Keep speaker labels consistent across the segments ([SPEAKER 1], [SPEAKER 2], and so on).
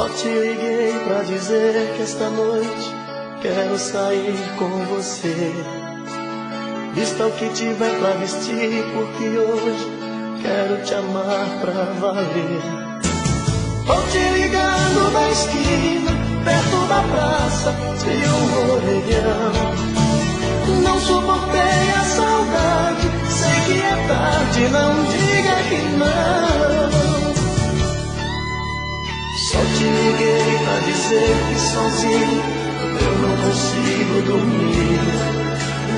[SPEAKER 1] Só te liguei pra dizer que esta noite quero sair com você. Vista o que tiver pra vestir, porque hoje quero te amar pra valer. Tô te ligando da esquina, perto da praça, de um orelhão. Não suportei a saudade, sei que é tarde, não diga que não. Só te liguei pra dizer que sozinho eu não consigo dormir.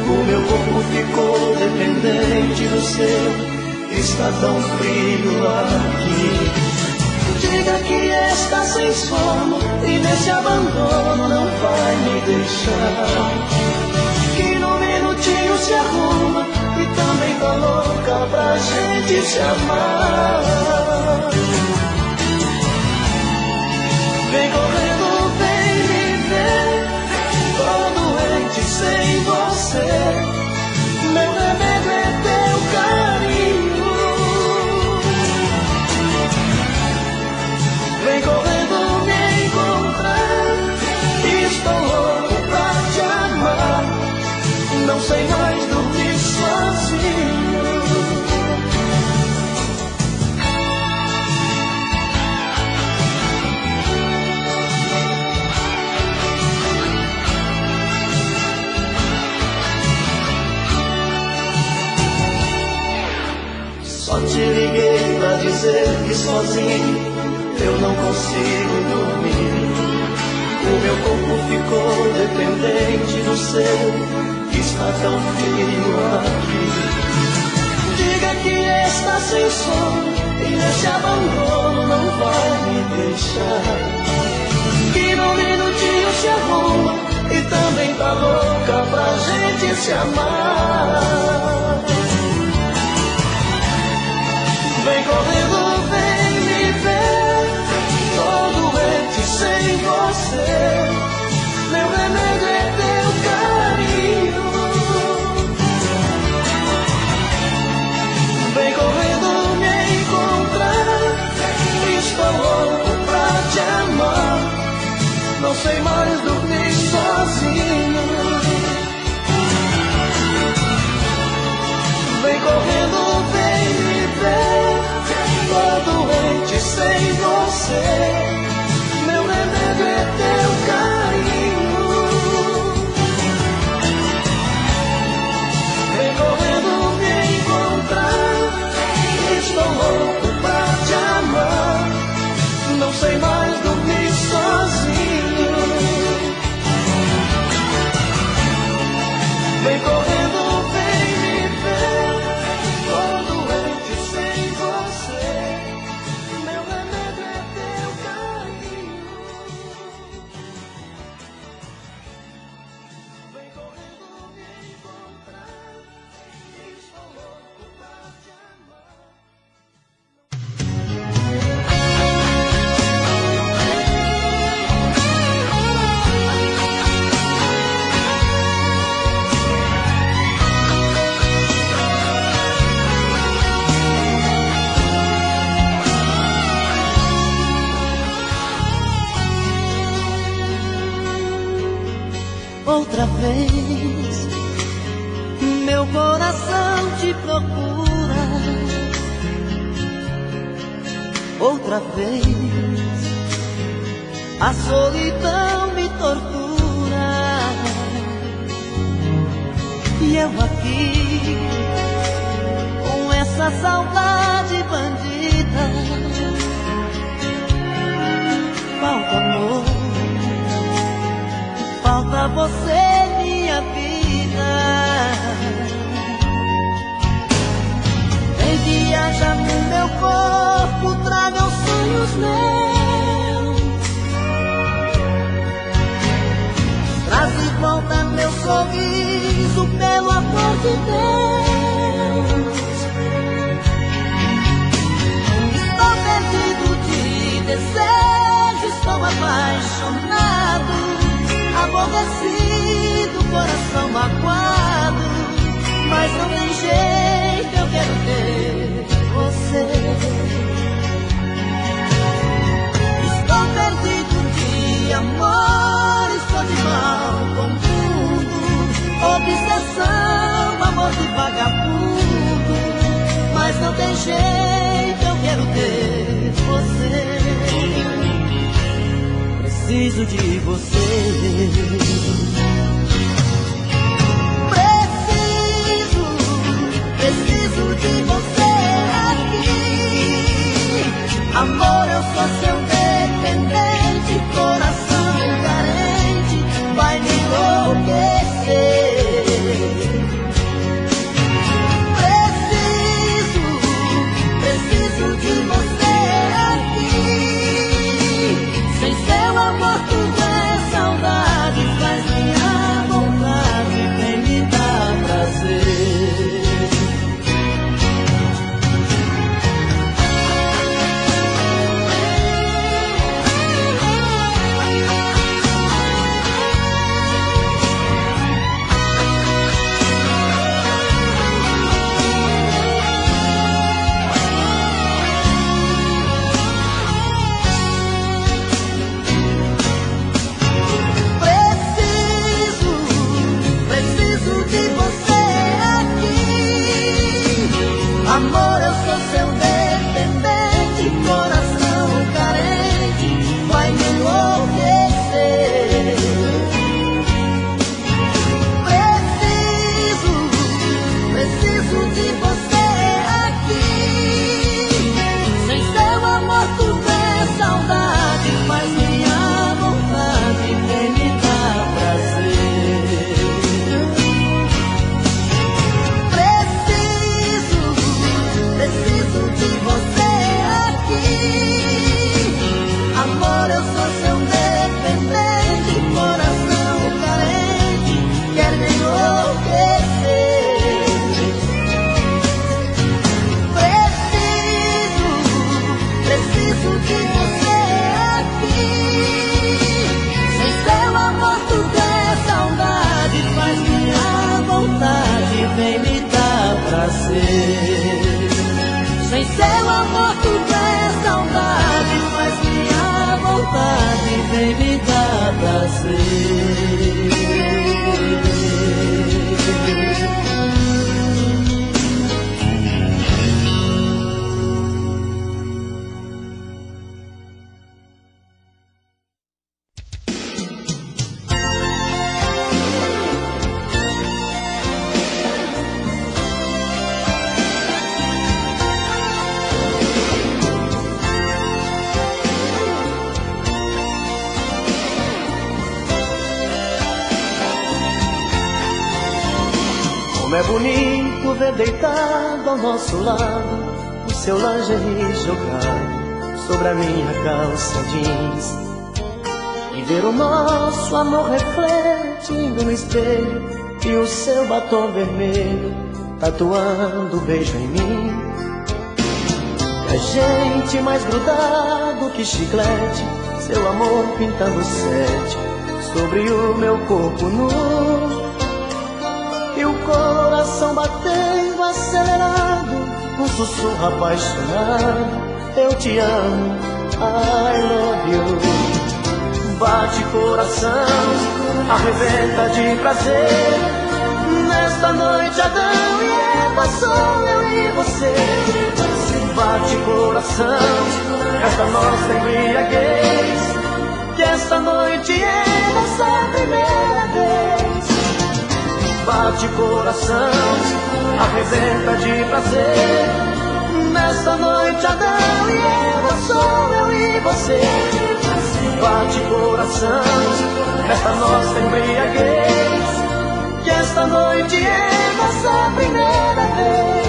[SPEAKER 1] O meu corpo ficou dependente do seu, está tão frio aqui. Diga que está sem sono e nesse abandono não vai me deixar. Que no minutinho se arruma e também tá louca pra gente se amar. Vem correndo, vem me ver, tô doente sem você. Meu remédio é teu carinho. Vem correndo me encontrar, estou louco pra te amar. Não sei mais dormir sozinho. Só te liguei pra dizer que sozinho eu não consigo dormir. O meu corpo ficou dependente do seu, está tão frio aqui. Diga que está sem sono e nesse abandono não vai me deixar. Que no minutinho se arruma e também tá louca pra gente se amar. Vem correndo, vem me ver, tô doente sem você. Meu remédio é teu carinho. Vem correndo me encontrar, estou louco pra te amar. Não sei mais dormir sozinho. Vem correndo, vem me ver, tô doente sem você. Meu remédio é teu carinho. Vem correndo me encontrar, estou louco pra te amar. Não sei mais dormir sozinho. Vem correndo, vem me ver, tô doente sem você. Meu remédio é teu carinho. Vem correndo me encontrar, estou louco pra te amar.
[SPEAKER 2] Outra vez, meu coração te procura. Outra vez, a solidão me tortura. E eu aqui, com essa saudade bandida. Falta amor, falta você, minha vida. Vem viajar no meu corpo, traga os sonhos meus. Traz de volta meu sorriso, pelo amor de Deus. Estou perdido de desejo, estou apaixonado, aborrecido, coração magoado, mas não tem jeito, eu quero ter você. Estou perdido tem jeito, eu quero ter você. Preciso de você. Preciso de você aqui. Amor, eu sou seu dependente, coração carente, vai me enlouquecer. Preciso de você aqui. Sem seu amor tudo é saudade, faz minha vontade, vem me dar prazer. Amor, eu sou seu dependente, coração carente, vai me enlouquecer. Preciso de você aqui. Sem seu amor tudo é saudade, faz minha vontade, vem me dar prazer. Preciso de você aqui. Amor, eu sou seu dependente, coração carente, quer me enlouquecer. Preciso de você aqui. Sem seu amor tudo é saudade, faz minha vontade, vem me dar prazer. Sem seu amor tudo é saudade, faz minha vontade, vem me dar prazer.
[SPEAKER 1] Como é bonito ver deitado ao nosso lado o seu lingerie jogado sobre a minha calça jeans, e ver o nosso amor refletindo no espelho e o seu batom vermelho tatuando um beijo em mim. E a gente mais grudado que chiclete, seu amor pintando sete sobre o meu corpo nu. E o coração batendo acelerado, um sussurro apaixonado: eu te amo, I love you. Bate coração, arrebenta de prazer. Nesta noite Adão e Eva, sou eu e você. Bate coração, esta nossa embriaguez, que esta noite é nossa primeira vez. Bate coração, arrebenta de prazer. Nesta noite Adão e Eva, sou eu e você. Bate coração, esta nossa embriaguez, que esta noite é nossa primeira vez.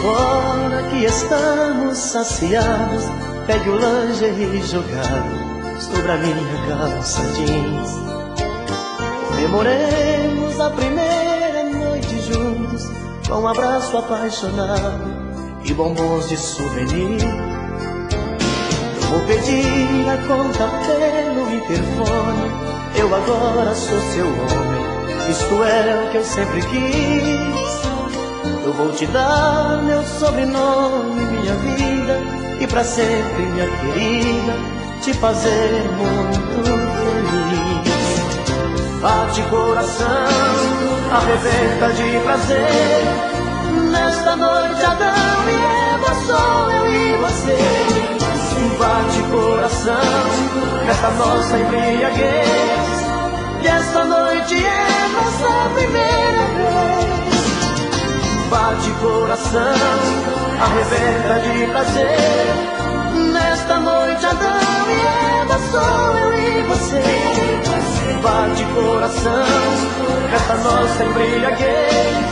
[SPEAKER 1] Agora que estamos saciados, pegue o lingerie jogado sobre a minha calça jeans. Comemoremos a primeira noite juntos, com um abraço apaixonado e bombons de souvenir. Eu vou pedir a conta pelo interfone, eu agora sou seu homem Isto é o que eu sempre quis. Eu vou te dar meu sobrenome, minha vida, e pra sempre, minha querida, te fazer muito feliz. Bate coração, arrebenta de prazer. Nesta noite Adão e Eva, sou eu e você. Bate coração, nesta nossa embriaguez, que esta noite é nossa primeira vez. Bate coração, arrebenta de prazer. Nesta noite Adão e Eva, sou eu e você. Bate coração, nesta nossa embriaguez,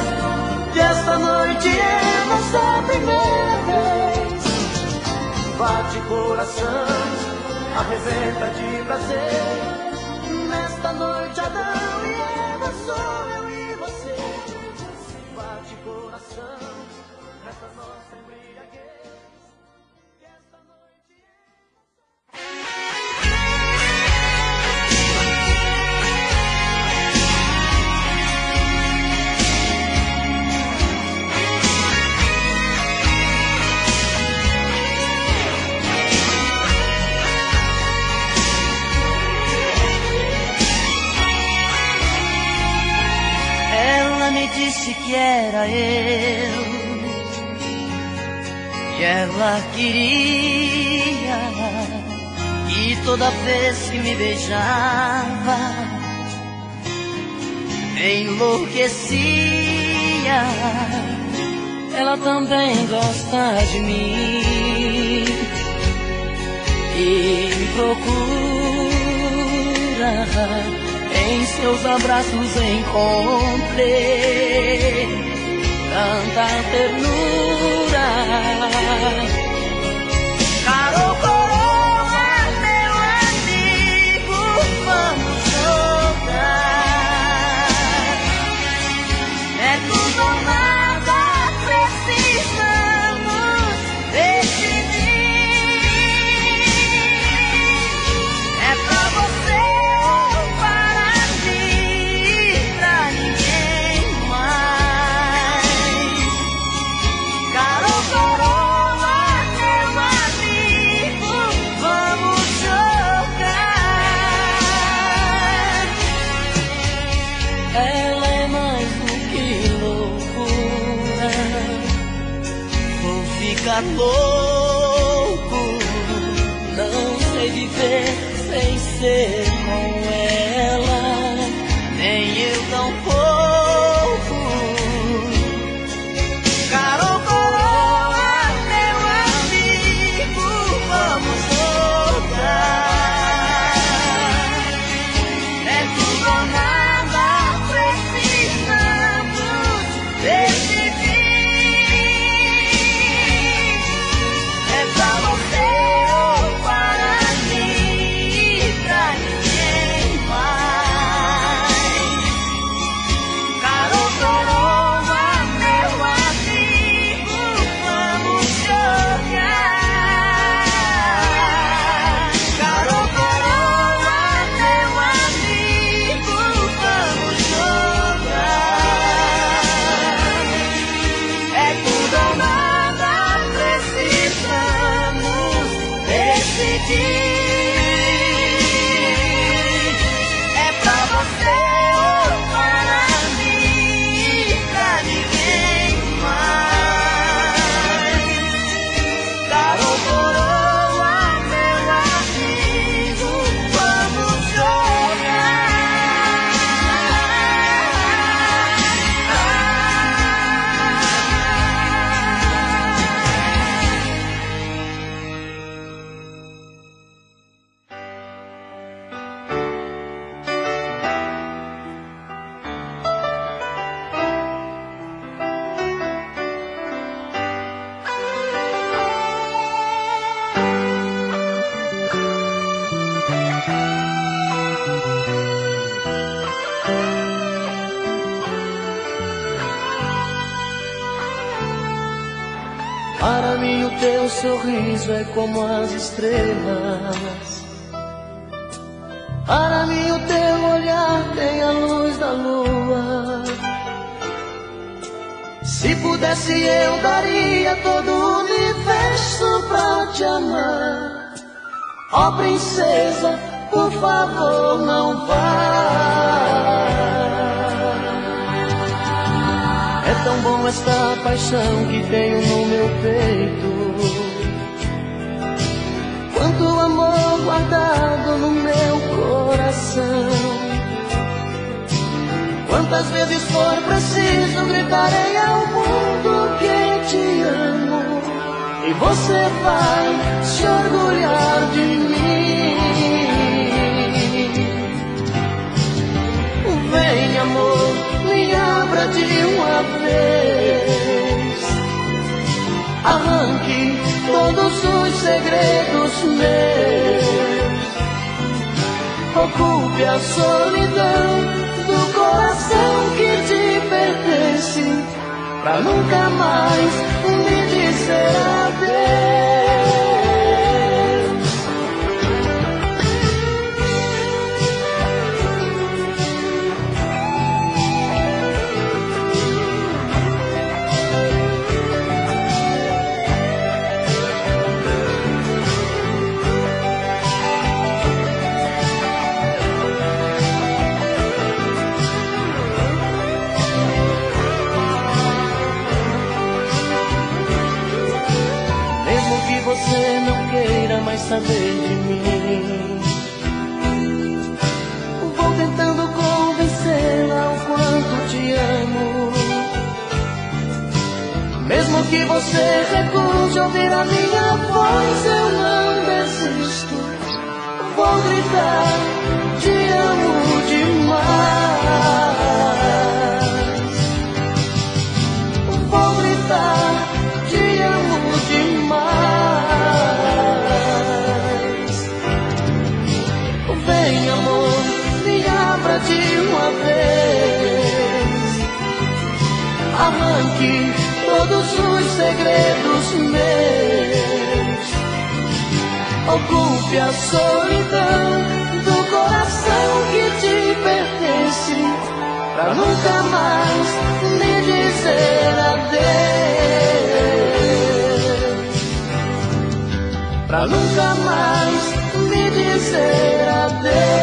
[SPEAKER 1] que esta noite é nossa primeira vez. Bate coração, arrebenta de prazer. Nesta noite Adão e Eva, sou eu e você. Bate coração, nesta nossa embriaguez, que esta noite
[SPEAKER 2] disse que era eu, e ela queria que toda vez que me beijava me enlouquecia. Ela também gosta de mim e me procura. Em seus abraços encontrei tanta ternura. Caro coroa, meu amigo, vamos jogar. É tudo ou nada, precisamos decidir. É pra você ou para mim, pra ninguém mais. Caro coroa, meu amigo, vamos jogar. Ela é mais do que loucura. Vou ficar louco, não sei viver sem ser com ela, nem eu tampouco. Caro coroa, meu amigo, vamos voltar. É tudo ou nada, precisamos decidir. É pra você ou para mim, pra ninguém mais. Caro coroa, meu amigo, vamos jogar. Caro coroa, meu amigo, vamos jogar. É tudo ou nada, precisamos decidir. É pra você ou para mim, pra ninguém mais. Caro coroa, meu amigo, vamos
[SPEAKER 1] Para mim o teu sorriso é como as estrelas. Para mim o teu olhar tem a luz da lua. Se pudesse eu daria todo o universo pra te amar. Ó princesa, por favor não vá. É tão bom esta paixão que tenho no meu peito, quanto amor guardado no meu coração. Quantas vezes for preciso gritarei ao mundo que te amo, e você vai se orgulhar de mim. Vem amor, me abra de uma vez, arranque todos os segredos meus, ocupe a solidão do coração que te pertence, pra nunca mais me dizer adeus. Você não queira mais saber de mim, vou tentando convencê-la o quanto te amo. Mesmo que você recuse ouvir a minha voz, eu não desisto. Vou gritar, te amo demais. Vou gritar, te amo demais. Vem amor, me abra de uma vez, arranque todos os segredos meus, ocupe a solidão do coração que te pertence, pra nunca mais me dizer adeus, pra nunca mais me dizer adeus.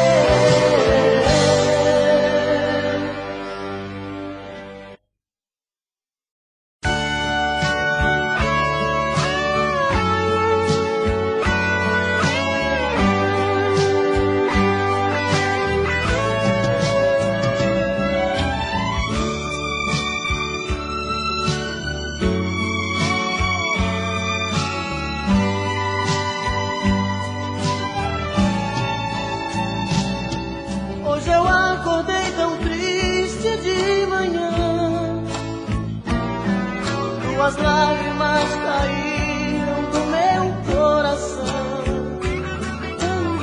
[SPEAKER 1] As lágrimas caíram do meu coração,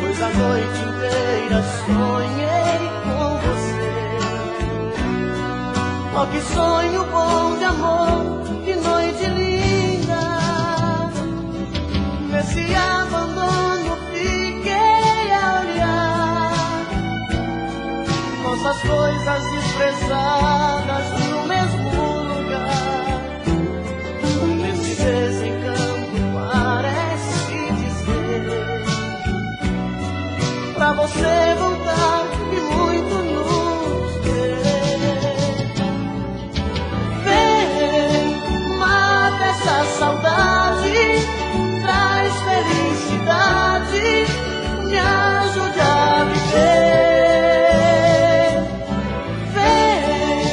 [SPEAKER 1] pois a noite inteira sonhei com você. Oh, que sonho bom de amor, que noite linda. Nesse abandono fiquei a olhar nossas coisas desprezadas no mesmo lugar. Desencanto parece dizer pra você voltar e muito nos querer. Vem, mata essa saudade, traz felicidade, me ajude a viver. Vem,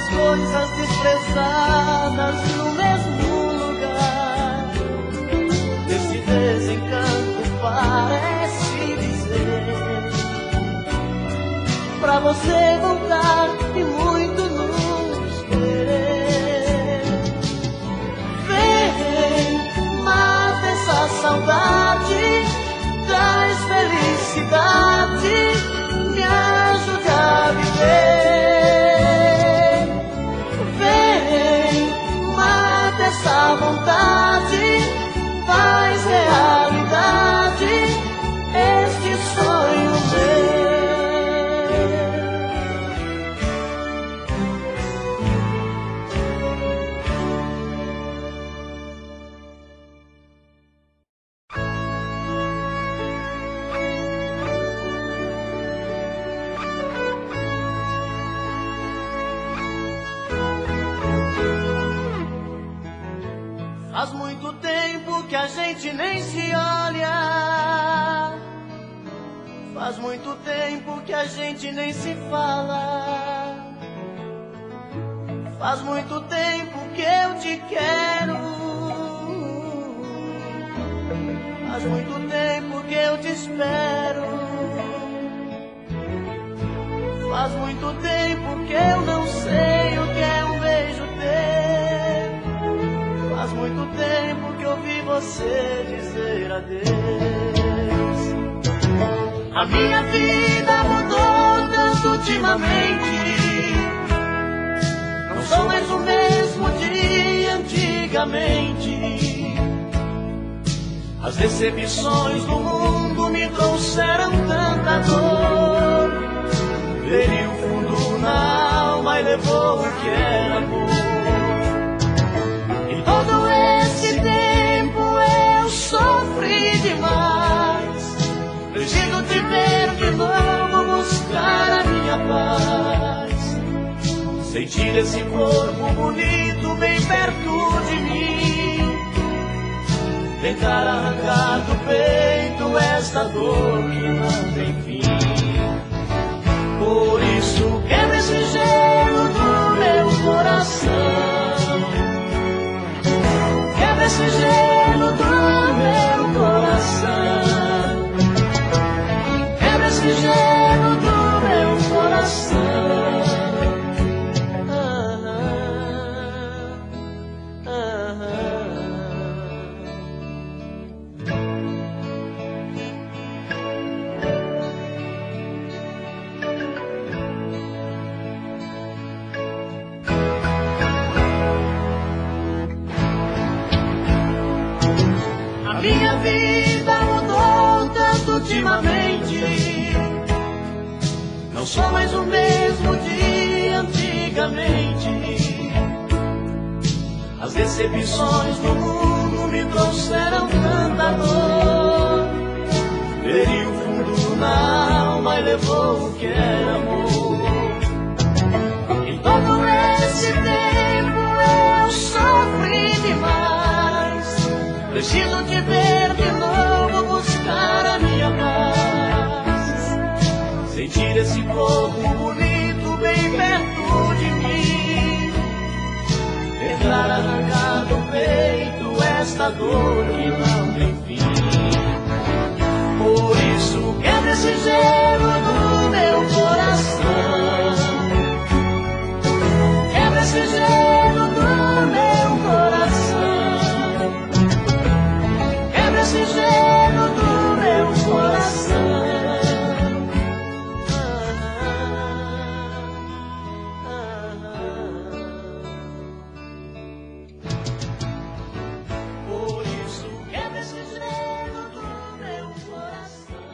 [SPEAKER 2] coisas desprezadas no mesmo lugar. Esse desencanto parece dizer pra você voltar e muito nos querer. Vem, mata essa saudade, traz felicidade, me ajude a viver. Vem, mata essa vontade, faz realidade este sonho meu. Faz muito tempo que a gente nem se olha. Faz muito tempo que a gente nem se fala. Faz muito tempo que eu te quero. Faz muito tempo que eu te espero. Faz muito tempo que eu não sei o que é um beijo teu. Faz muito tempo que ouvi você dizer adeus. A minha vida mudou tanto ultimamente. Não sou mais o mesmo de antigamente. As decepções do mundo me trouxeram tanta dor. Feriu fundo na alma e levou o que era amor. Todo esse tempo eu sofri demais. Preciso te ver de novo, buscar a minha paz. Sentir esse corpo bonito bem perto de mim. Tentar arrancar do peito esta dor que não tem fim. Por isso quebra esse gelo do meu coração. Quebra esse gelo do meu coração. Quebra esse gelo do meu coração. Minha vida mudou tanto ultimamente. Não sou mais o mesmo de antigamente. As decepções do mundo me trouxeram tanta dor. Feriu fundo na alma e levou o que era amor. Em todo esse tempo eu sofri demais. Preciso te ver de novo, buscar a minha paz. Sentir esse corpo bonito bem perto de mim. Tentar arrancar do peito esta dor que não tem fim. Por isso quebra esse gelo do meu coração. Quebra esse gelo do meu coração. Esse gelo do meu coração. Por isso quebra esse gelo do meu coração.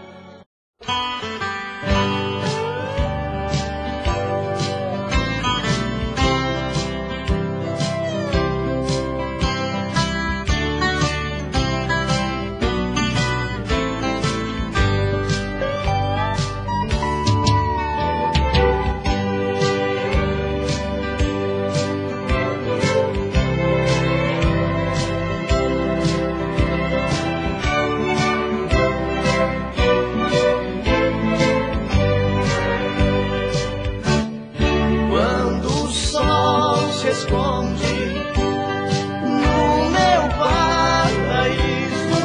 [SPEAKER 2] esconde no meu paraíso.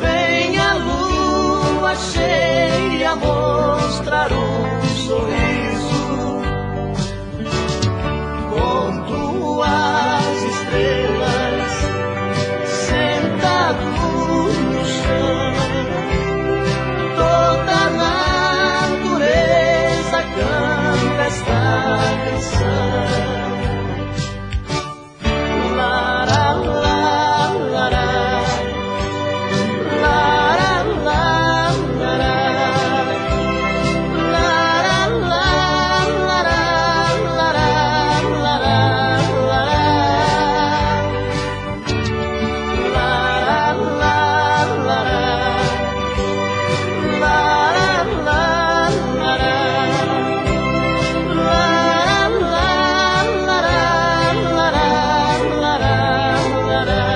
[SPEAKER 2] Vem a lua cheia mostrar um sorriso. Conto as estrelas sentado no chão. Toda a natureza canta esta canção. Lara, lara, lara, lara, lara, lara, lara,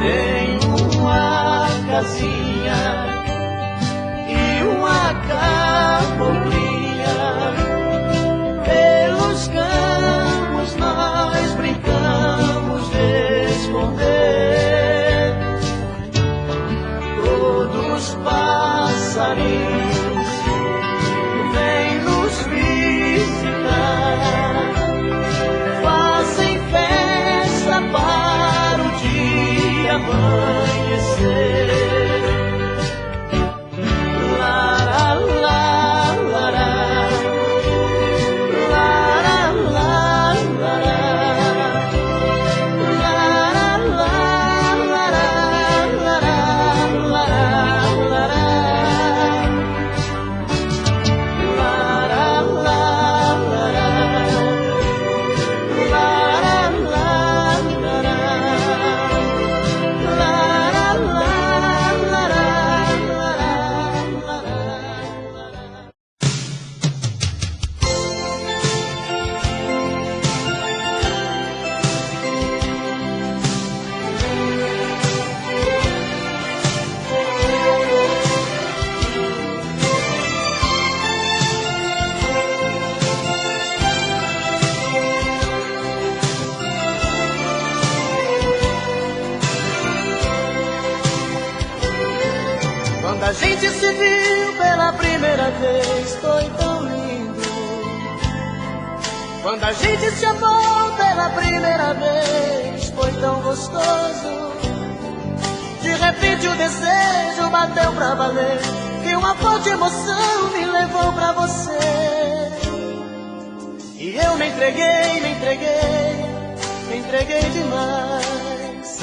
[SPEAKER 2] tem uma casinha e uma caboclinha. Pelos campos nós brincamos de esconder. Todos os passarinhos vêm nos visitar, fazem festa para o dia amanhecer. Lara, lara, lara, lara, lara, lara, Quando a gente se viu pela primeira vez foi tão lindo. Quando a gente se amou pela primeira vez foi tão gostoso. De repente o desejo bateu pra valer e uma forte emoção me levou pra você. E eu me entreguei, me entreguei, me entreguei demais.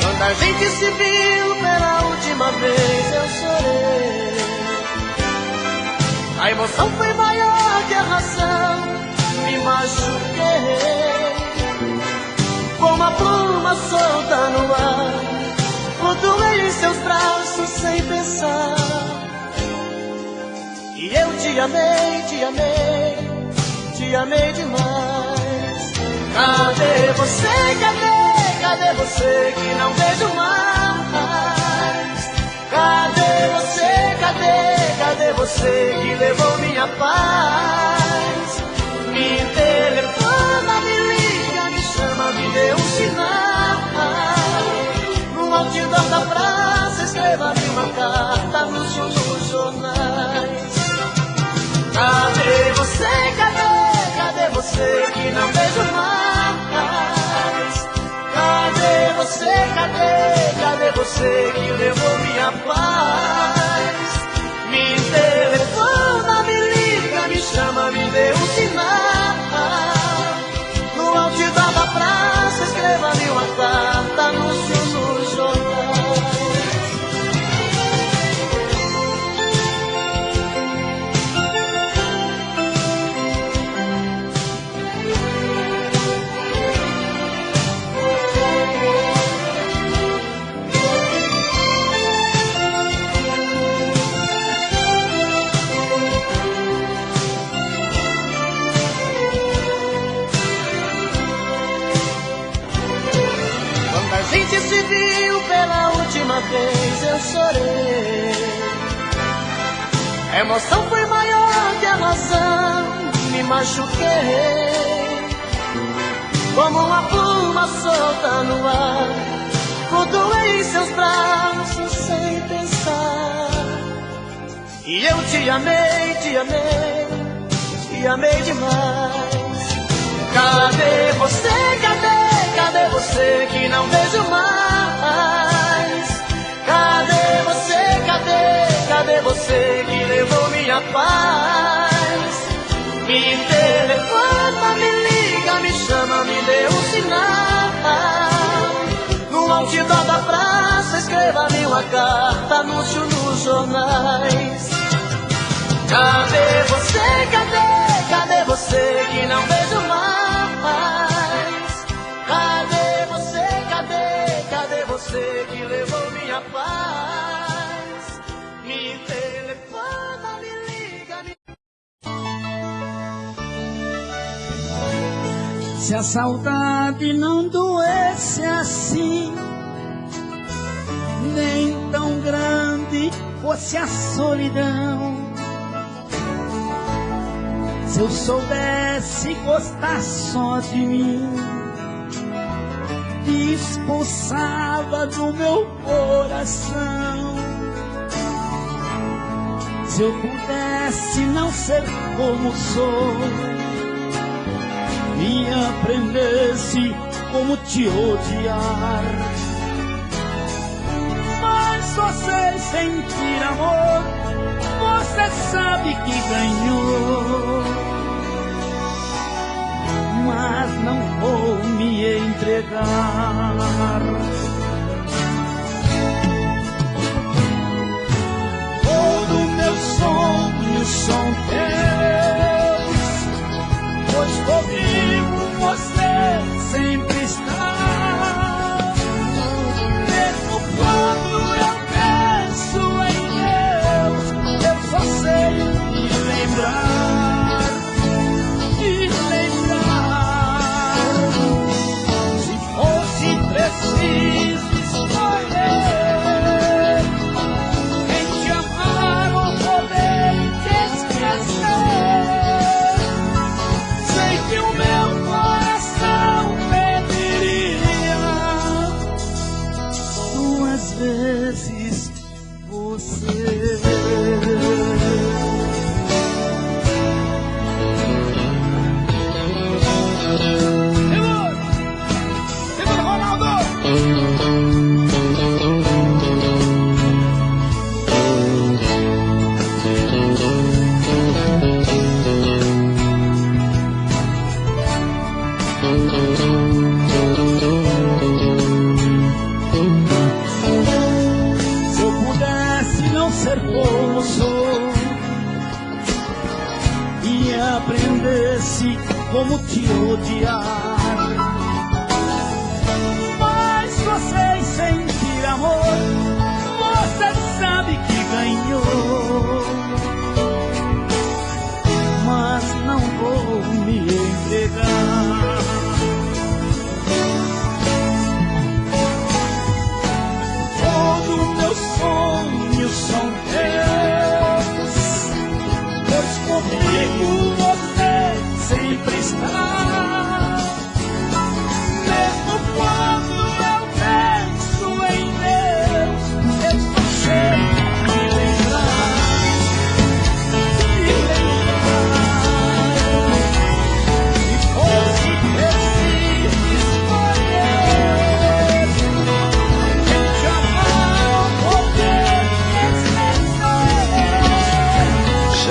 [SPEAKER 2] Quando a gente se viu pela última vez eu chorei. A emoção foi maior que a razão, me machuquei. Como a pluma solta no ar, flutuei em seus braços sem pensar. E eu te amei, te amei, te amei demais. Cadê você, cadê? Cadê você que não vejo mais? Cadê você, cadê? Cadê você que levou minha paz? Me telefona, me liga, me chama, me dê um sinal. No outdoor da praça, escreva-me uma carta nos jornais. Cadê você, cadê? Cadê você que não vejo mais? Cadê você, cadê? Cadê você que levou minha paz? Me telefona, me liga, me chama, me dê um sinal. No outdoor da praça, escreva-me uma carta, anúncio nos jornais. A gente se viu pela última vez eu chorei. A emoção foi maior que a razão, me machuquei, como uma pluma solta no ar, flutuei em seus braços sem pensar. E eu te amei, te amei, te amei demais. Cadê você, cadê você que não vejo mais? Cadê você, cadê você que levou minha paz? Me telefona, me liga, me chama, me dê um sinal. No outdoor da praça, escreva-me uma carta, anúncio nos jornais. Cadê você, cadê você que não vejo mais? Cadê você, cadê você que levou minha paz? Me telefona, me liga, me...
[SPEAKER 3] Se a saudade não doesse assim, nem tão grande fosse a solidão, se eu soubesse gostar só de mim, te expulsava do meu coração. Se eu pudesse não ser como sou e aprendesse como te odiar, mas você sentir amor, você sabe que ganhou, mas não vou me entregar. Todo meu sonho são teus, pois comigo você sempre está. Mesmo quando eu penso em Deus, eu só sei me lembrar, me lembrar. Se fosse preciso escolher em te amar ou poder te esquecer, sei que o meu coração pediria duas vezes você. Segura, Ronaldo! Se eu pudesse não ser como sou e aprendesse como te odiar, mas você sentir amor, você sabe que ganhou, mas não vou me entregar. Todo meu sonho são teus, pois comigo você sempre está. Mesmo quando eu penso em Deus, eu só sei me lembrar, me lembrar. Se fosse preciso escolher quem te amar ou poder esquecer,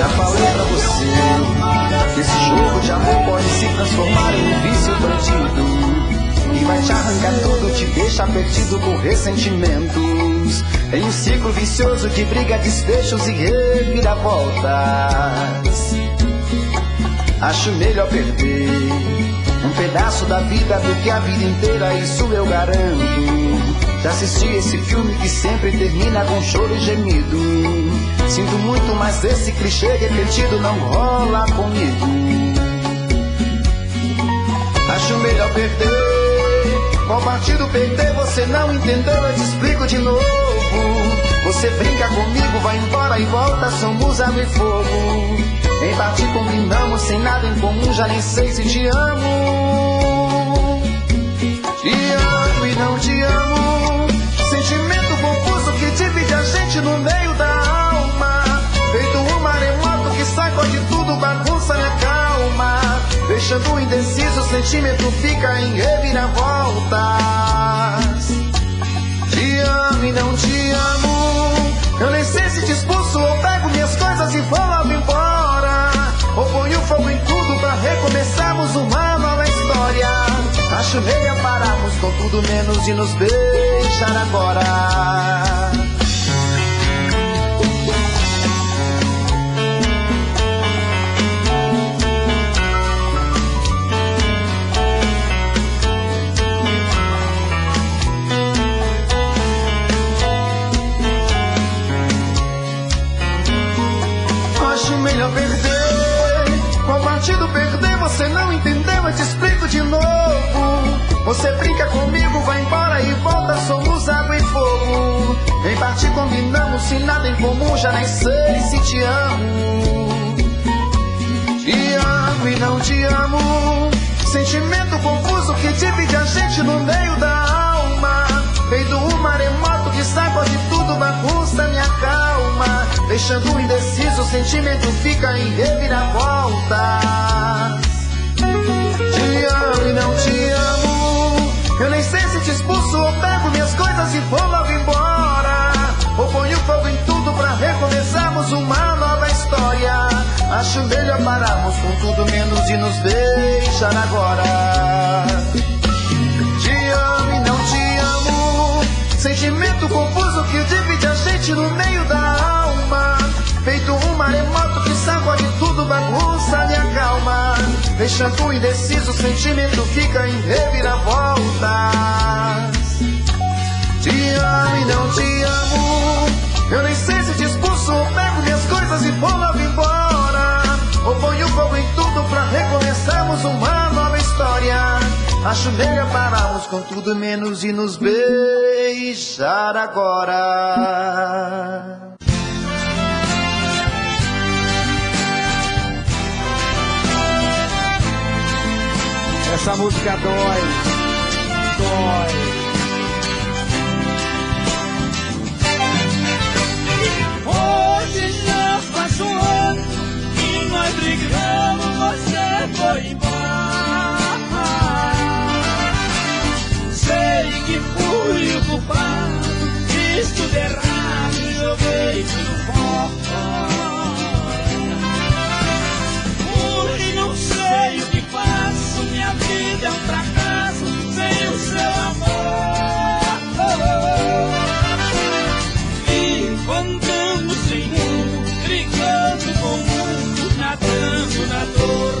[SPEAKER 1] Já falei pra você que esse jogo de amor pode se transformar em um vício bandido e vai te arrancar tudo, te deixar perdido com ressentimentos, em um ciclo vicioso de briga, desfechos e reviravoltas. Acho melhor perder um pedaço da vida do que a vida inteira, isso eu garanto. Já assisti esse filme que sempre termina com choro e gemido. Sinto muito, mas esse clichê repetido não rola comigo. Acho melhor perder. Qual partido perder? Você não entendeu, eu te explico de novo. Você brinca comigo, vai embora e volta, somos água e fogo.
[SPEAKER 4] Em parte combinamos sem nada em comum, já nem sei se te amo. Te amo e não te amo, sentimento confuso que divide a gente no meio da alma. Feito um maremoto que sacode tudo, bagunça minha calma. Deixando indeciso, o sentimento fica em reviravoltas. Te amo e não te amo, eu nem sei se te expulso ou pego minhas coisas e vou logo embora. Ou ponho fogo em tudo pra recomeçarmos uma nova história. Acho melhor pararmos com tudo menos de nos beijar agora. Melhor perder, qual partido perder você não entendeu, eu te explico de novo. Você brinca comigo, vai embora e volta, somos água e fogo. Em parte combinamos, sem nada em comum, já nem sei se te amo. Te amo e não te amo, sentimento confuso que divide a gente no meio da alma. Feito um maremoto que sacode tudo, bagunça minha calma. Deixando indeciso, o sentimento fica em reviravoltas. Te amo e não te amo, eu nem sei se te expulso ou pego minhas coisas e vou logo embora. Ou ponho fogo em tudo pra recomeçarmos uma nova história. Acho melhor pararmos com tudo menos de nos beijar agora. Te amo e não te amo, sentimento confuso que divide a gente no meio da alma. Feito um maremoto que sacode tudo, bagunça minha calma. Deixando indeciso, o sentimento fica em reviravoltas. Te amo e não te amo, eu nem sei se te expulso ou pego minhas coisas e vou logo embora. Ou ponho fogo em tudo pra recomeçarmos uma nova história. Acho melhor pararmos com tudo menos de nos beijar agora.
[SPEAKER 3] Essa música dói, dói.
[SPEAKER 2] Hoje já faz um ano que nós brigamos, você foi embora. Sei que fui o culpado, fiz tudo errado e joguei tudo fora. Hoje não sei o que faço, minha vida é um fracasso sem o seu amor. Vivo andando sem rumo, brigando com o mundo, nadando na dor.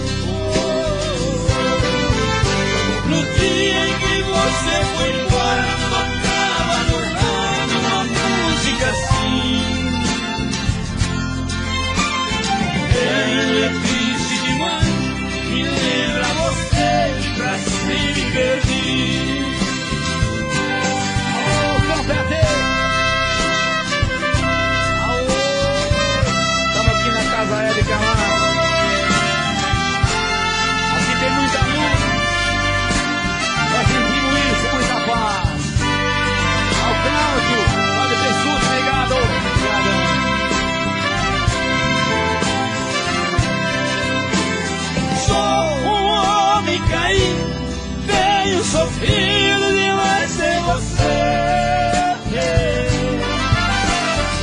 [SPEAKER 2] No dia em que você foi embora, tocava no rádio uma música assim. Ela é triste demais, me lembra você e pra sempre perdi.
[SPEAKER 3] Alô, Confete! Alô! Estamos aqui na Casa Élica lá. Aqui tem muita luz. Nós sentimos isso, muita paz. Ao canto, pode ter susto, ligado. Obrigadão.
[SPEAKER 2] Sou um homem caído, tenho sofrido demais sem você.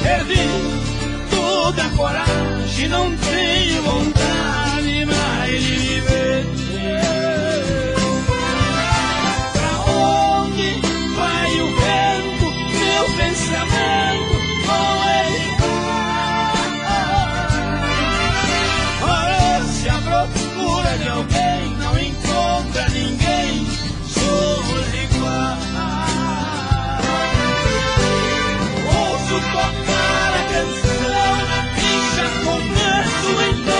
[SPEAKER 2] Perdi toda a coragem, não tenho vontade mais de viver. Pra onde vai o vento, meu pensamento com ele vai. Parece a procura de alguém, não encontra ninguém, somos iguais. Ouço tocar a canção e já começo então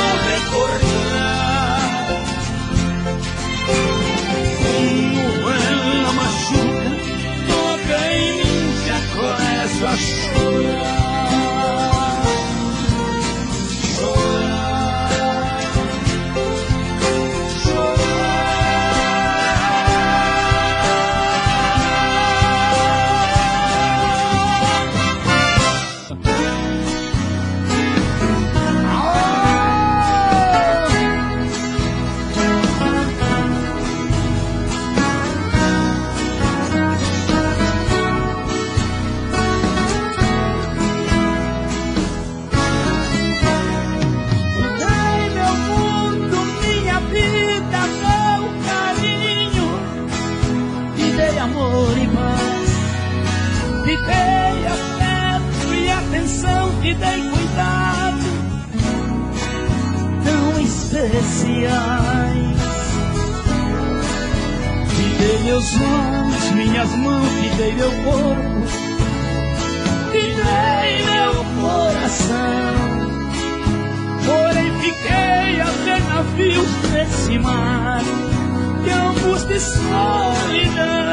[SPEAKER 3] dei cuidado tão especiais. Te dei meus olhos, minhas mãos, te dei meu corpo, te dei meu coração. Porém fiquei a ver navios nesse mar de angústia e solidão.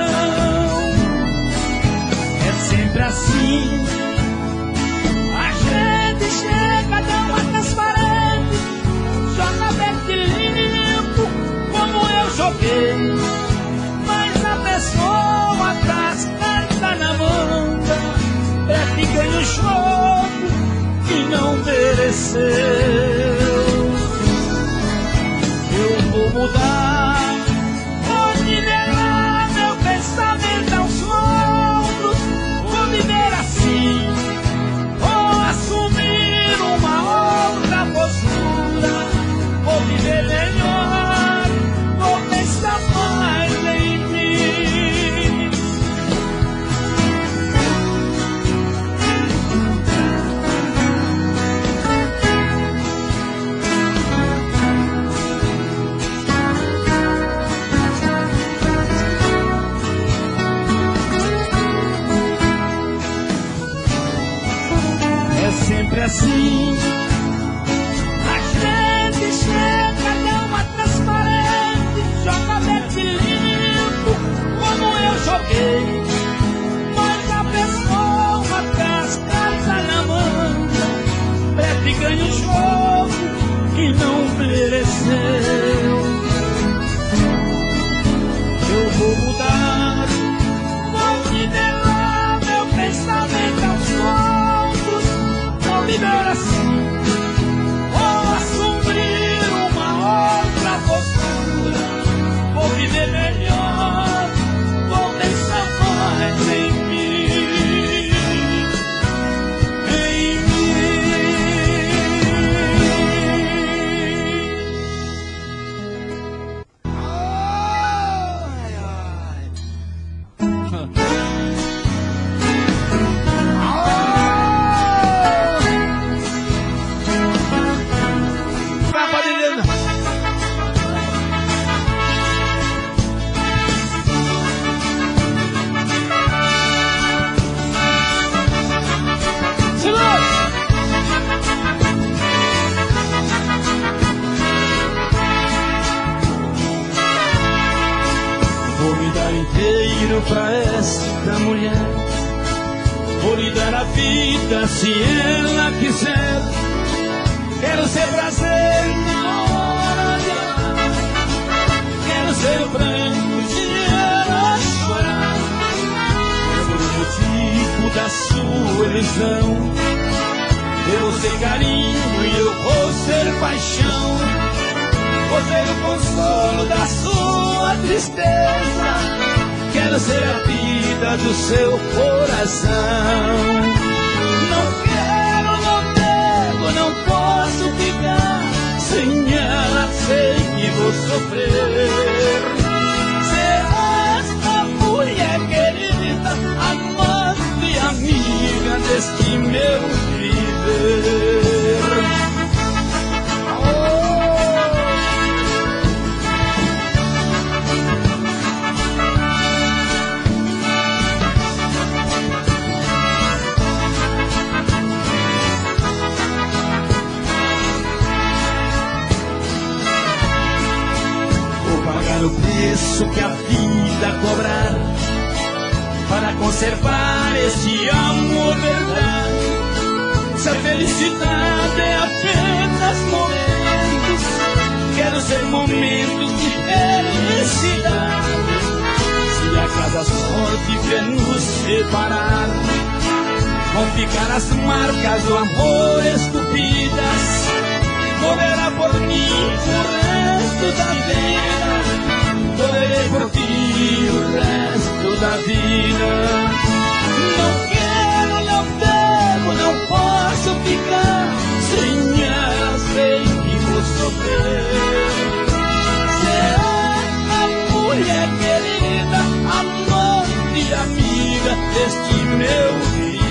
[SPEAKER 3] É sempre assim, a gente chega, dá uma transparente, joga verde limpo, como eu joguei. Mas a pessoa traz carta na manga, é que ganha o jogo que não mereceu. Eu vou mudar, vou nivelar meu pensamento aos ombros, vou viver assim, vou assumir uma outra postura, vou viver melhor, vou pensar mais em mim. É sempre assim, a gente chega, dá uma transparente, joga verde limpo, como eu joguei. Mas a pessoa traz carta na manga, preta e ganha o jogo que não mereceu. Eu vou mudar, vou nivelar meu pensamento aos ombros, vou viver assim, vou assumir uma outra postura, vou viver melhor, vou pensar mais em mim, em Vou me dar inteiro pra esta mulher, vou lhe dar a vida se ela quiser. Quero ser prazer na hora de amar, quero ser o pranto de ela chorar. Por motivo da sua ilusão, eu vou ser carinho e eu vou ser paixão. Vou ser o consolo da sua tristeza, quero ser a vida do seu coração. Não quero, não devo, não posso ficar sem ela, sei que vou sofrer. Será esta mulher querida, amante e amiga deste meu viver. O preço que a vida cobrar para conservar este amor verdade. Se a felicidade é apenas momentos, quero ser momentos de felicidade. Se acaso a sorte quer nos separar, vão ficar as marcas do amor esculpidas. Morrerá por mim o resto da vida, morrerei por ti o resto da vida. Não quero, não devo, não posso ficar sem ela, sei que vou sofrer. Será a mulher querida, amante e amiga deste meu viver.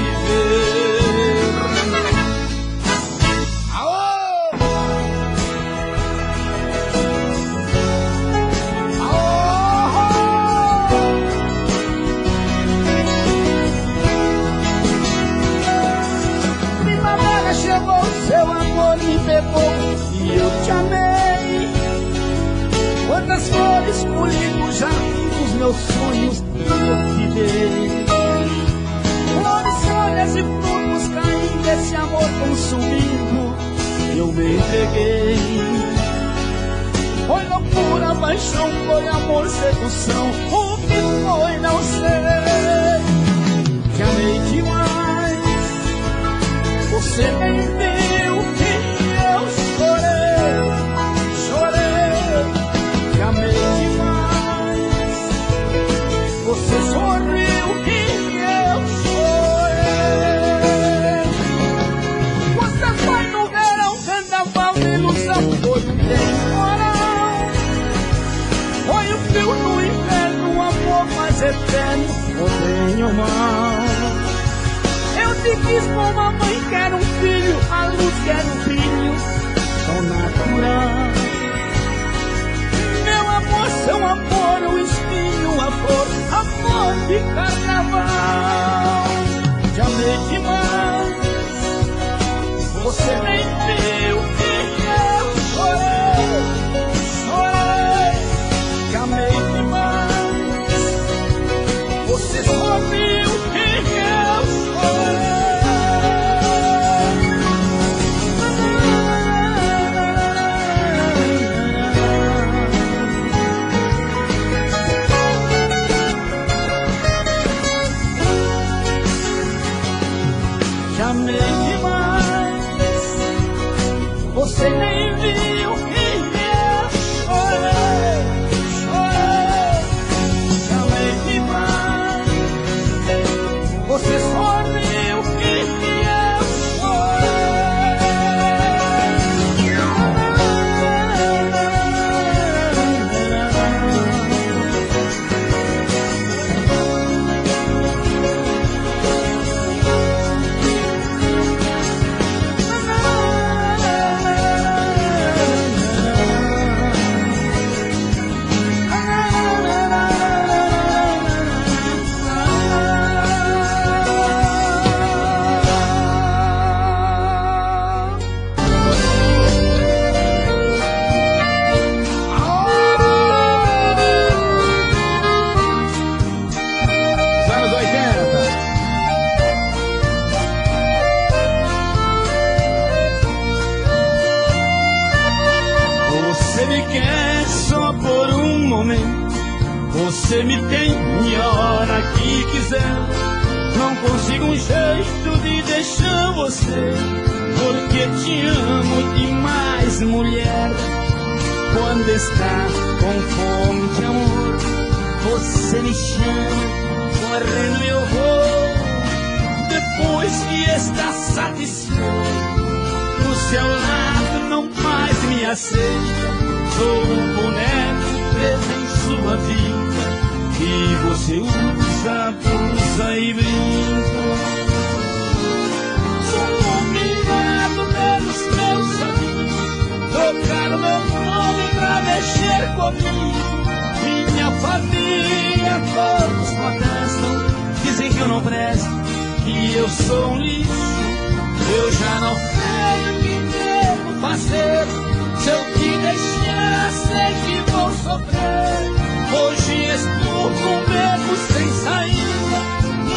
[SPEAKER 3] chuva chegou, seu amor me pegou e eu te amei. Quantas flores colhi no jardim dos meus sonhos e eu te dei. Flores, folhas e frutos caindo, esse amor consumindo, eu me entreguei. Foi loucura, paixão, foi amor, sedução, o que foi não sei. Te amei demais, você nem viu que eu chorei, chorei. Te amei demais, você sorriu que eu chorei. Você foi no verão, carnaval de ilusão, foi um temporal. Foi o frio no inverno, o amor mais eterno, o bem ou mal. Eu te quis como a mãe quer um filho, a luz quer um brilho tão natural. Meu amor, seu amor, o espinho, a flor, amor de carnaval. Te amei demais, você nem viu que eu chorei, chorei. Te amei demais, você sorriu que eu chorei. Te amei demais, você nem viu que eu chorei, chorei. Te amei demais, você sorriu que eu chorei. Anos 80. Você me quer só por um momento, você me tem a hora que quiser. Não consigo um jeito de deixar você, porque te amo demais, mulher. Quando está com fome de amor, você me chama, correndo eu vou. Depois que está satisfeito, do seu lado não mais me aceita. Sou um boneco preso em sua vida, e você usa, abusa e brinca. Sou humilhado pelos meus amigos, trocaram meu nome pra mexer comigo. Minha família todos protestam, dizem que eu não presto, que eu sou um lixo. Eu já não sei o que devo fazer. Se eu te deixar, sei que vou sofrer. Hoje estou com beco sem saída,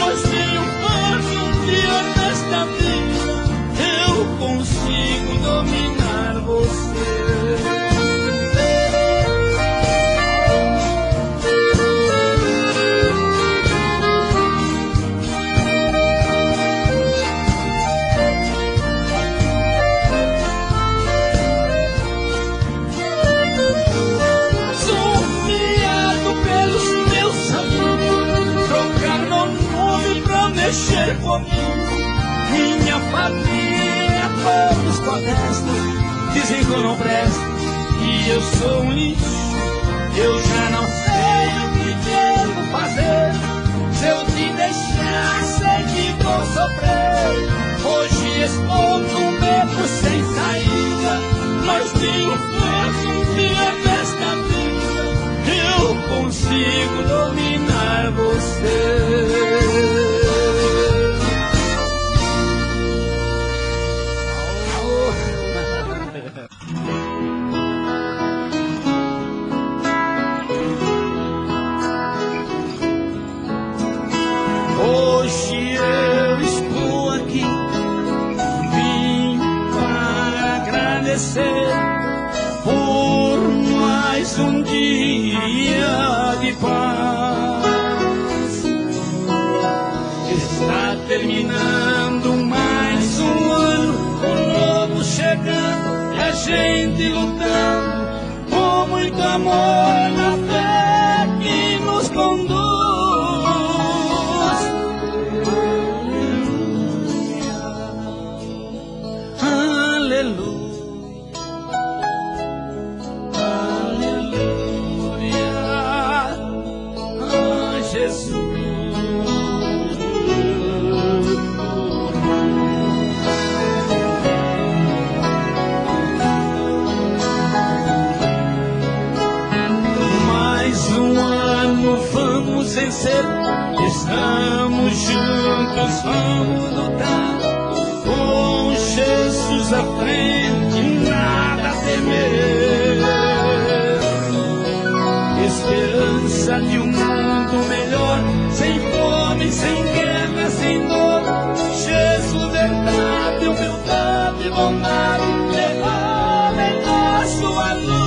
[SPEAKER 3] mas tenho parte um dia nesta vida. Eu consigo dominar você. Mexer comigo, minha família todos protestam, dizem que eu não presto, que eu sou um lixo. Eu já não sei o que devo fazer. Se eu te deixar, sei que vou sofrer. Hoje estou com beco sem saída, mas tenho fé um dia nesta vida. Eu consigo dominar você. agradecer por mais um dia de paz. Está terminando mais um ano, um novo chegando e a gente lutando com muito amor na fé que nos conduz. Vencer, estamos juntos, vamos lutar com Jesus à frente, nada a temer. Esperança de um mundo melhor, sem fome, sem guerra, sem dor. Jesus, verdade, humildade, bondade, derrama em nós sua luz.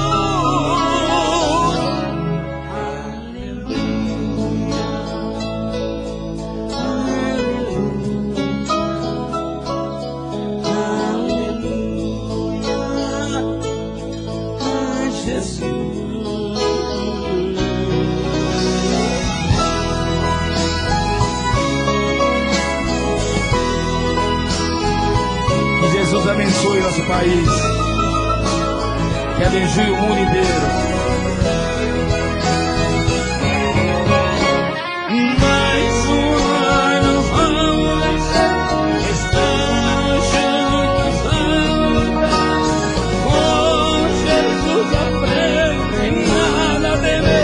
[SPEAKER 5] Jesus abençoe nosso país, que abençoe o mundo inteiro.
[SPEAKER 3] Mais um ano vamos vencer, estamos juntos, vamos lutar com Jesus à frente, nada a temer.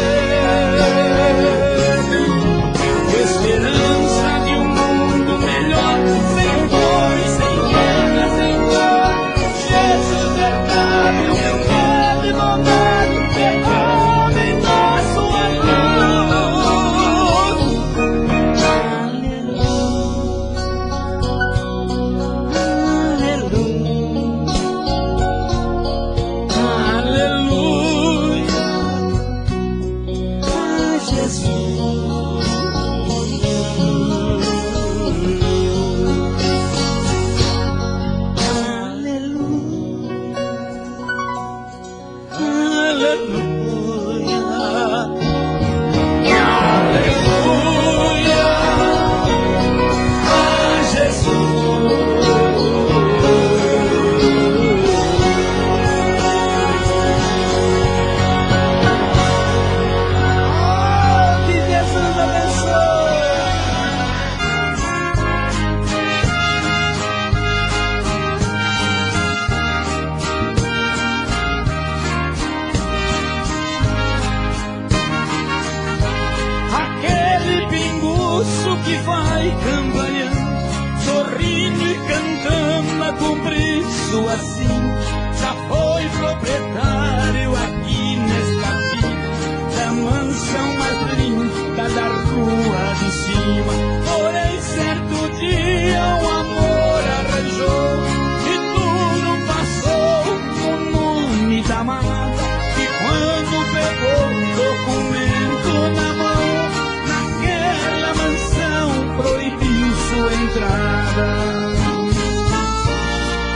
[SPEAKER 3] Esperança de um mundo melhor, sem dor e sem guerra, sem dor. Jesus, verdade, humildade, bondade, derrama em nós sua luz. Aleluia, Jesus. Que vai campanhando, sorrindo e cantando a cumprir sua sim. Já foi proprietário aqui nesta vida da mansão mais linda da rua de cima. Porém certo dia o amor arranjou e tudo passou o nome da amada. E quando pegou o documento na mão, naquela mansão proibiu sua entrada.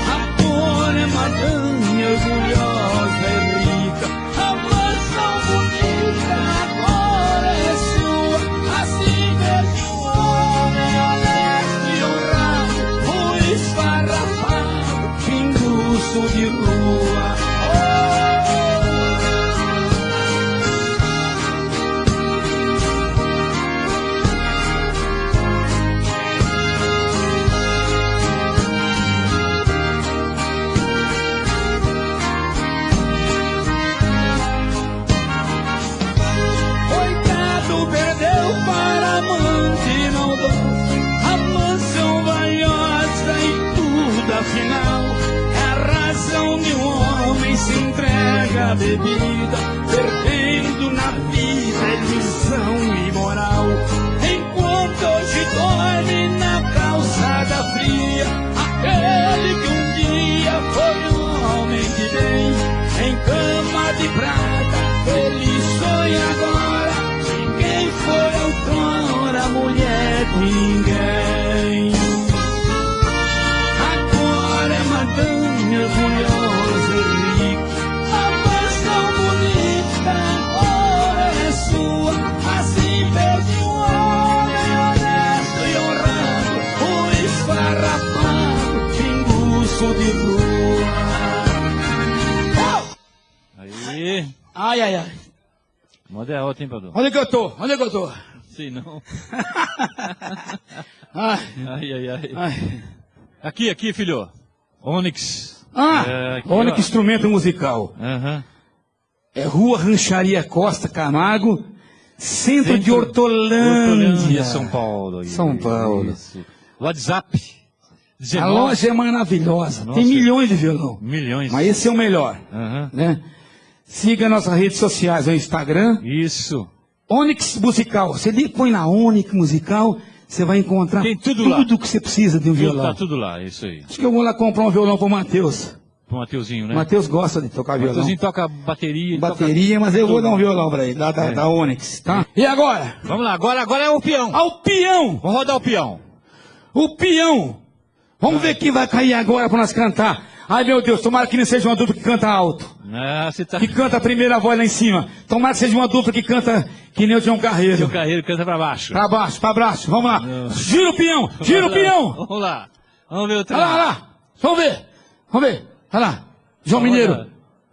[SPEAKER 3] Agora é madame orgulhosa e rica, a mansão bonita agora é sua. Assim vejo um homem honesto e honrado, o esfarrapado, pinguço de rua. Afinal, é a razão de um homem se entrega à bebida, perdendo na vida a ilusão e moral. Enquanto hoje dorme na calçada fria, aquele que um dia foi um homem dorme bem em cama de prata. Ele sonha agora de quem foi outrora mulher de ninguém. Agora é madame orgulhosa e rica, a voz tão bonita agora é sua. Assim fez um homem honesto e honrado, o esfarrapado pinguço de rua.
[SPEAKER 5] Aí.
[SPEAKER 3] Ai, ai, ai.
[SPEAKER 5] Moda é outra, hein, Padu?
[SPEAKER 3] Onde é que eu tô? Onde é que eu tô?
[SPEAKER 5] Sei não.
[SPEAKER 3] Ai,
[SPEAKER 5] Ai, ai, ai.
[SPEAKER 3] ai.
[SPEAKER 5] Aqui, filho. Onyx. Aqui,
[SPEAKER 3] olha
[SPEAKER 5] ó.
[SPEAKER 3] que instrumento musical.
[SPEAKER 5] Aham.
[SPEAKER 3] É Rua Rancharia Costa Camargo, centro de Hortolândia,
[SPEAKER 5] São Paulo.
[SPEAKER 3] São Paulo.
[SPEAKER 5] Isso. WhatsApp.
[SPEAKER 3] A
[SPEAKER 5] 19.
[SPEAKER 3] loja é maravilhosa,
[SPEAKER 5] Nossa.
[SPEAKER 3] tem milhões de violão.
[SPEAKER 5] Milhões.
[SPEAKER 3] Mas esse é o melhor,
[SPEAKER 5] Aham.
[SPEAKER 3] né? Siga nossas redes sociais, o Instagram,
[SPEAKER 5] Isso.
[SPEAKER 3] Onyx Musical. Você põe na Onyx Musical, você vai encontrar
[SPEAKER 5] Tem tudo lá.
[SPEAKER 3] que você precisa de um violão.
[SPEAKER 5] Tá tudo lá, isso aí.
[SPEAKER 3] Acho que eu vou lá comprar um violão pro Matheus.
[SPEAKER 5] Pro Mateuzinho, né?
[SPEAKER 3] O Matheus gosta de tocar
[SPEAKER 5] O
[SPEAKER 3] violão.
[SPEAKER 5] Mateuzinho toca bateria. ele
[SPEAKER 3] Bateria, mas eu vou dar um violão pra ele, da Onyx, tá? E agora?
[SPEAKER 5] toca... Vamos lá, agora é o peão.
[SPEAKER 3] Ao peão!
[SPEAKER 5] Vamos rodar o peão.
[SPEAKER 3] O peão! Vamos ver quem vai cair agora pra nós cantar. Ai, meu Deus, tomara que não seja uma dupla que canta alto.
[SPEAKER 5] Ah, você tá...
[SPEAKER 3] Que canta a primeira voz lá em cima. Tomara que seja uma dupla que canta que nem o João Carreiro.
[SPEAKER 5] Seu Carreiro canta pra baixo.
[SPEAKER 3] Pra baixo, pra baixo. Vamos lá.
[SPEAKER 5] Não.
[SPEAKER 3] Gira o peão, gira o peão.
[SPEAKER 5] Vamos lá. Vamos ver o
[SPEAKER 3] Olha lá, olha lá. Vamos ver. Vamos ver. Olha lá. João
[SPEAKER 5] Vamos
[SPEAKER 3] Mineiro.
[SPEAKER 5] lá.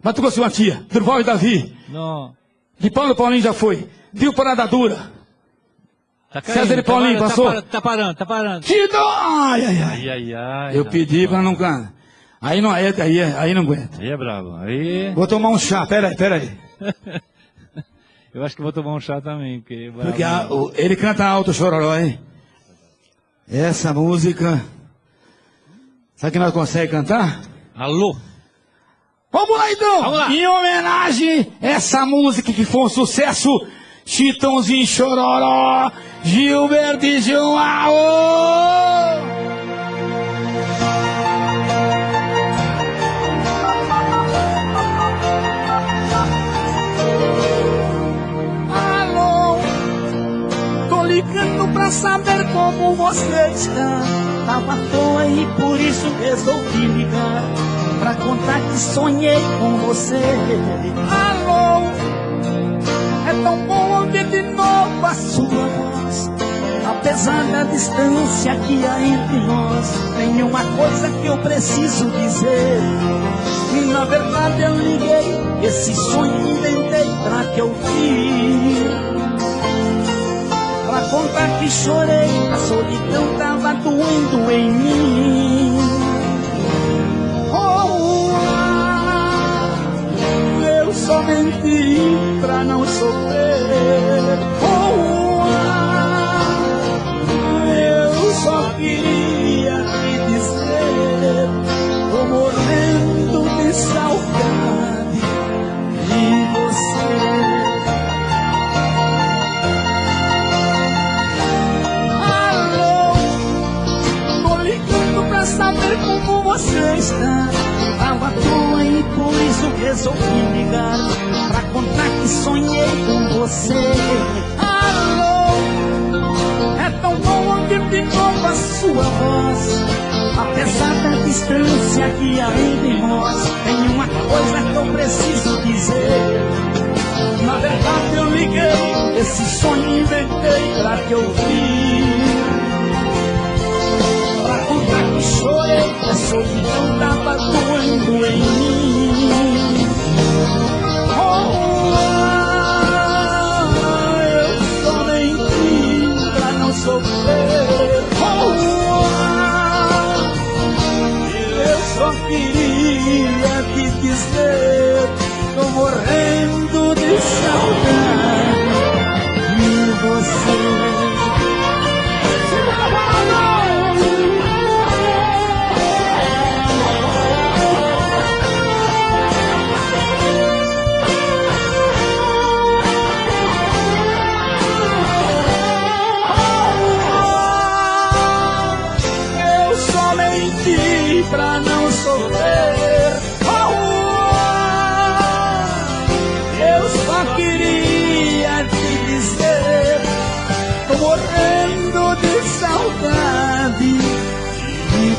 [SPEAKER 3] Mato Grosso e Matia. Durval e Davi.
[SPEAKER 5] Não.
[SPEAKER 3] De Paulo Paulinho já foi. Viu Parada Dura.
[SPEAKER 5] Tá
[SPEAKER 3] César e Paulinho, passou?
[SPEAKER 5] Tá parando.
[SPEAKER 3] Tito! Ai, ai, ai.
[SPEAKER 5] Ai.
[SPEAKER 3] Eu pedi pra não cantar. Aí não, aí não aguenta.
[SPEAKER 5] Aí é brabo. Aí...
[SPEAKER 3] Vou tomar um chá, pera aí.
[SPEAKER 5] Eu acho que vou tomar um chá também, porque...
[SPEAKER 3] Porque ele canta alto, Chororó, hein? Essa música... Sabe que nós conseguimos cantar?
[SPEAKER 5] Alô?
[SPEAKER 3] Vamos lá então!
[SPEAKER 5] Vamos lá.
[SPEAKER 3] Em homenagem a essa música que foi um sucesso, Chitãozinho Chororó, Gilberto e João. Alô, tô ligando pra saber como você está. Tava à toa e por isso resolvi ligar pra contar que sonhei com você. Alô, é tão bom ouvir de novo a sua voz. Apesar da distância que há entre nós, tem uma coisa que eu preciso dizer. E na verdade eu liguei, esse sonho inventei pra te ouvir. Pra contar que chorei, a solidão tava doendo em mim. Eu só menti pra não sofrer. Eu só queria te dizer, tô morrendo de saudade de você. Saber como você está. Tava à toa e por isso resolvi ligar pra contar que sonhei com você. Alô, é tão bom ouvir de novo a sua voz. Apesar da distância que há entre nós, tem uma coisa que eu preciso dizer. Na verdade eu liguei, esse sonho inventei pra te ouvir. Chorei, a solidão tava doendo em mim. Eu só menti pra não sofrer. Eu só queria te dizer, tô morrendo de saudade de você. Pra não sofrer,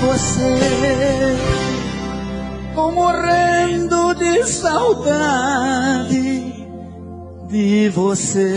[SPEAKER 3] você. Tô morrendo de saudade de você.